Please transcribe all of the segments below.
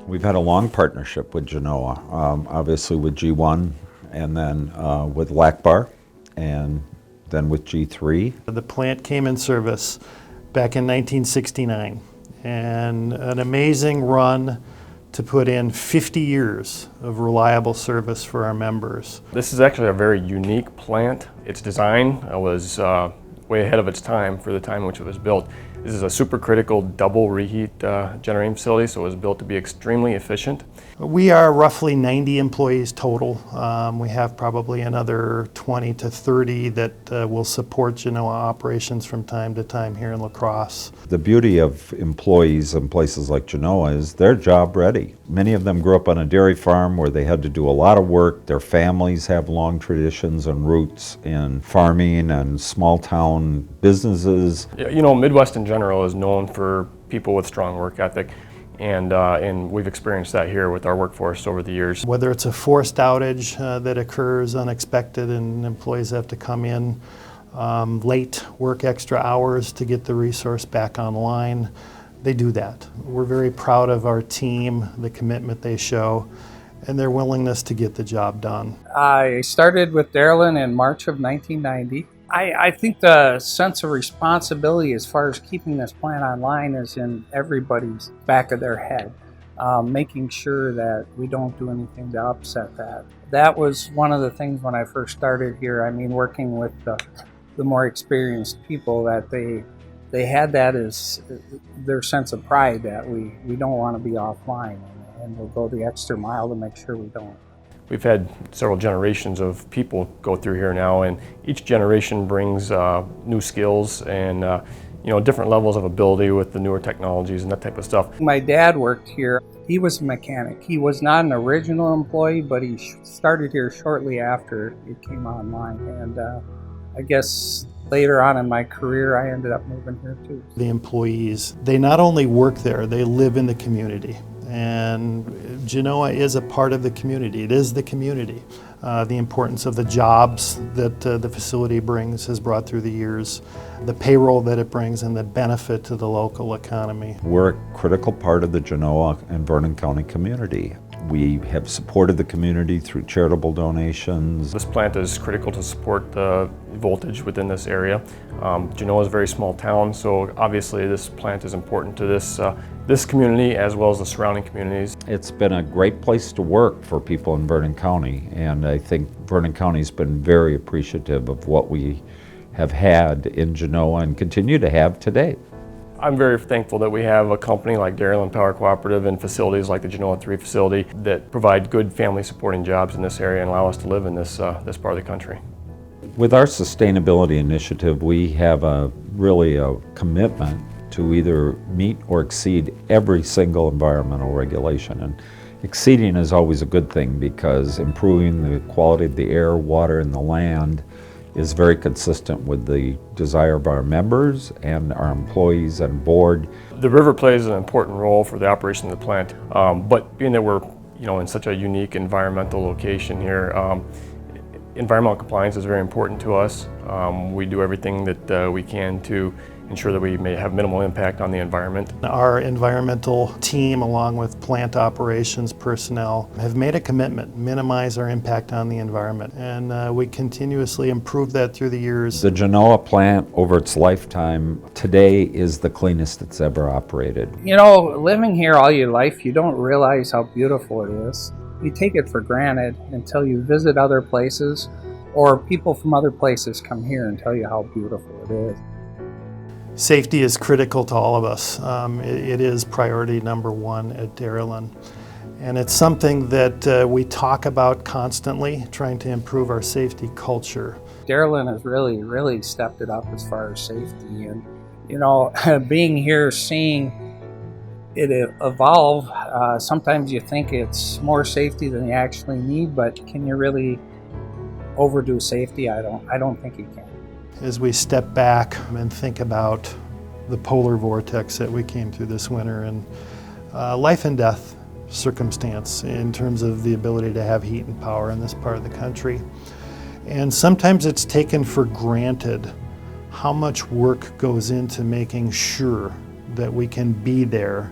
We've had a long partnership with Genoa, obviously with G1 and then with Lakbar and then with G3. The plant came in service back in 1969, and an amazing run to put in 50 years of reliable service for our members. This is actually a very unique plant. Its design was way ahead of its time for the time in which it was built. This is a supercritical double reheat generating facility, so it was built to be extremely efficient. We are roughly 90 employees total. We have probably another 20 to 30 that will support Genoa operations from time to time here in La Crosse. The beauty of employees in places like Genoa is they're job ready. Many of them grew up on a dairy farm where they had to do a lot of work. Their families have long traditions and roots in farming and small town businesses. You know, Midwest in general is known for people with strong work ethic. And we've experienced that here with our workforce over the years. Whether it's a forced outage that occurs unexpected and employees have to come in late, work extra hours to get the resource back online, they do that. We're very proud of our team, the commitment they show, and their willingness to get the job done. I started with Darylyn in March of 1990. I think the sense of responsibility as far as keeping this plant online is in everybody's back of their head, making sure that we don't do anything to upset that. That was one of the things when I first started here. I mean, working with the more experienced people, that they had that as their sense of pride, that we don't want to be offline, and we'll go the extra mile to make sure we don't. We've had several generations of people go through here now, and each generation brings new skills and different levels of ability with the newer technologies and that type of stuff. My dad worked here. He was a mechanic. He was not an original employee, but he started here shortly after it came online. And I guess later on in my career, I ended up moving here too. The employees, they not only work there, they live in the community. And Genoa is a part of the community. It is the community. The importance of the jobs that the facility brings has brought through the years, the payroll that it brings, and the benefit to the local economy. We're a critical part of the Genoa and Vernon County community. We have supported the community through charitable donations. This plant is critical to support the voltage within this area. Genoa is a very small town, so obviously this plant is important to this community as well as the surrounding communities. It's been a great place to work for people in Vernon County, and I think Vernon County's been very appreciative of what we have had in Genoa and continue to have today. I'm very thankful that we have a company like Darylyn Power Cooperative and facilities like the Genoa 3 facility that provide good family supporting jobs in this area and allow us to live in this part of the country. With our sustainability initiative, we have really a commitment to either meet or exceed every single environmental regulation. And exceeding is always a good thing because improving the quality of the air, water, and the land is very consistent with the desire of our members and our employees and board. The river plays an important role for the operation of the plant, but being that we're in such a unique environmental location here, environmental compliance is very important to us. We do everything that we can to ensure that we may have minimal impact on the environment. Our environmental team, along with plant operations personnel, have made a commitment to minimize our impact on the environment, and we continuously improve that through the years. The Genoa plant, over its lifetime, today is the cleanest it's ever operated. You know, living here all your life, you don't realize how beautiful it is. You take it for granted until you visit other places, or people from other places come here and tell you how beautiful it is. Safety is critical to all of us. It is priority number one at Darylyn. And it's something that we talk about constantly, trying to improve our safety culture. Darylyn has really stepped it up as far as safety. And, you know, being here, seeing it evolve, sometimes you think it's more safety than you actually need, but can you really overdo safety? I don't think you can. As we step back and think about the polar vortex that we came through this winter and life and death circumstance in terms of the ability to have heat and power in this part of the country. And sometimes it's taken for granted how much work goes into making sure that we can be there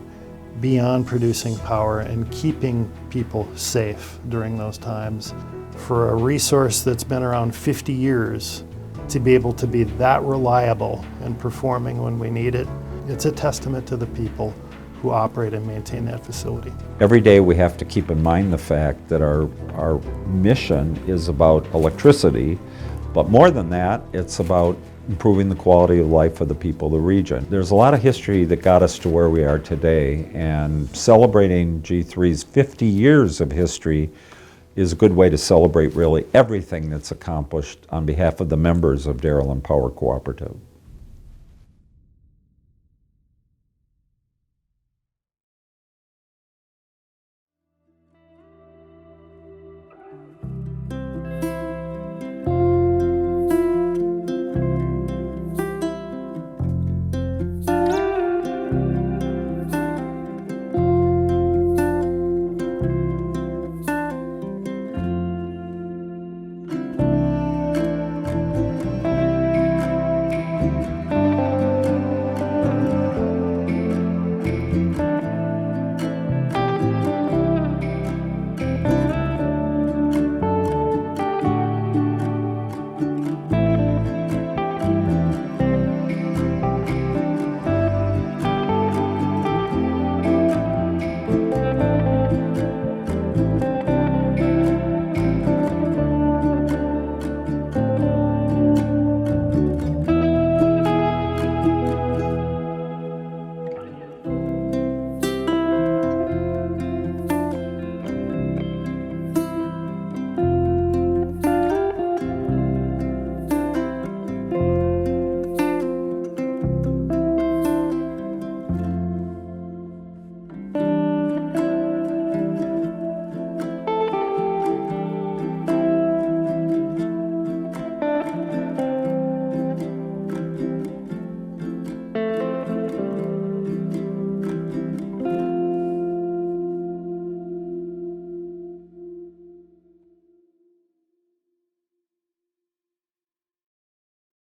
beyond producing power and keeping people safe during those times. For a resource that's been around 50 years, to be able to be that reliable and performing when we need it, it's a testament to the people who operate and maintain that facility. Every day we have to keep in mind the fact that our mission is about electricity, but more than that, it's about improving the quality of life of the people of the region. There's a lot of history that got us to where we are today, and celebrating G3's 50 years of history is a good way to celebrate really everything that's accomplished on behalf of the members of Darylyn Power Cooperative.